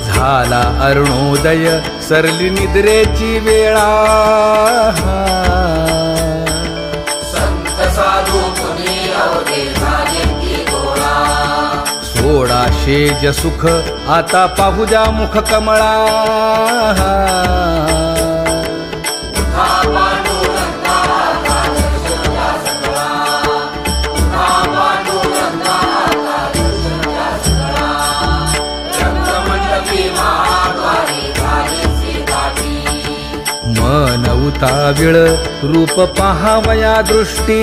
झाला अरुणोदय सरली निद्रेची वेळा संत साधू मुनी अवघे झाले की गोळा सोडा शेज सुख आता पाहू द्या मुख कमळा उठा पांडुरंगा आता दर्शन द्या सगळा उठा पांडुरंगा आता दर्शन द्या सगळा रंगमंडपी महाद्वारी झाली गाठी मन उताविळ रूप पहावया दृष्टी